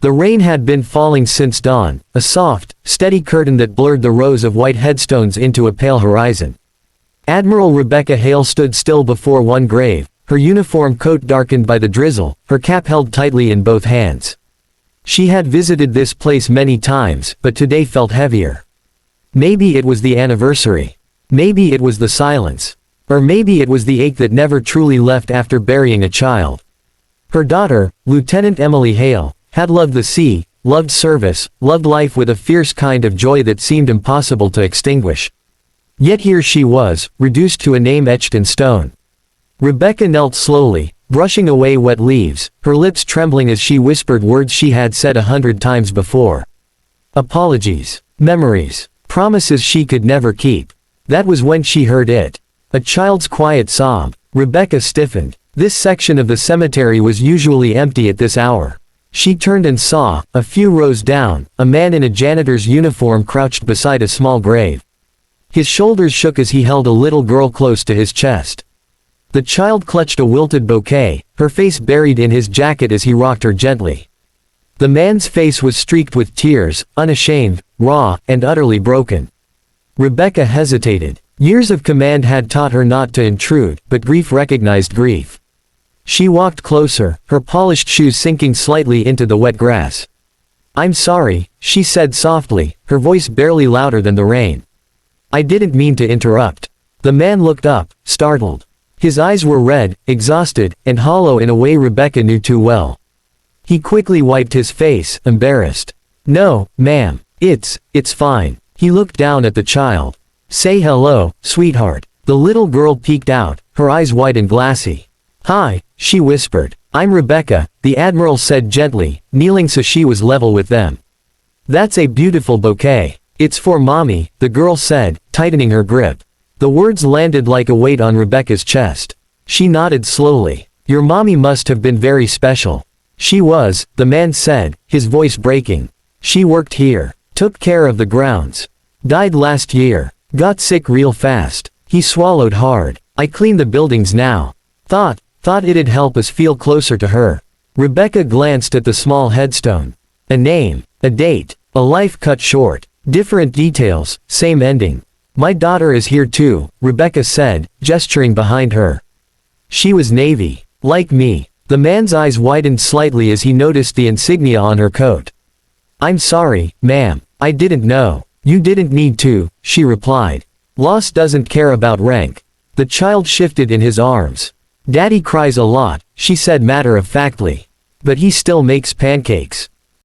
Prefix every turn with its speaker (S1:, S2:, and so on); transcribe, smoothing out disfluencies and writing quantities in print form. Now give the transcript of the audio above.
S1: The rain had been falling since dawn, a soft, steady curtain that blurred the rows of white headstones into a pale horizon. Admiral Rebecca Hale stood still before one grave, her uniform coat darkened by the drizzle, her cap held tightly in both hands. She had visited this place many times, but today felt heavier. Maybe it was the anniversary. Maybe it was the silence. Or maybe it was the ache that never truly left after burying a child. Her daughter, Lieutenant Emily Hale, had loved the sea, loved service, loved life with a fierce kind of joy that seemed impossible to extinguish. Yet here she was, reduced to a name etched in stone. Rebecca knelt slowly, brushing away wet leaves, her lips trembling as she whispered words she had said 100 times before. Apologies, memories, promises she could never keep. That was when she heard it. A child's quiet sob. Rebecca stiffened. This section of the cemetery was usually empty at this hour. She turned and saw, a few rows down, a man in a janitor's uniform crouched beside a small grave. His shoulders shook as he held a little girl close to his chest. The child clutched a wilted bouquet, her face buried in his jacket as he rocked her gently. The man's face was streaked with tears, unashamed, raw, and utterly broken. Rebecca hesitated. Years of command had taught her not to intrude, but grief recognized grief. She walked closer, her polished shoes sinking slightly into the wet grass. "I'm sorry," she said softly, her voice barely louder than the rain. "I didn't mean to interrupt." The man looked up, startled. His eyes were red, exhausted, and hollow in a way Rebecca knew too well. He quickly wiped his face, embarrassed. "No, ma'am. It's fine." He looked down at the child. "Say hello, sweetheart." The little girl peeked out, her eyes wide and glassy. "Hi," she whispered. "I'm Rebecca," the Admiral said gently, kneeling so she was level with them. "That's a beautiful bouquet. It's for Mommy," the girl said, tightening her grip. The words landed like a weight on Rebecca's chest. She nodded slowly. "Your mommy must have been very special." "She was," the man said, his voice breaking. "She worked here, took care of the grounds. Died last year. Got sick real fast." He swallowed hard. "I clean the buildings now. Thought it'd help us feel closer to her." Rebecca glanced at the small headstone. A name, a date, a life cut short. Different details, same ending. "My daughter is here too," Rebecca said, gesturing behind her. "She was Navy. Like me." The man's eyes widened slightly as he noticed the insignia on her coat. "I'm sorry, ma'am. I didn't know." "You didn't need to," she replied. "Loss doesn't care about rank." The child shifted in his arms. "Daddy cries a lot," she said matter-of-factly. "But he still makes pancakes."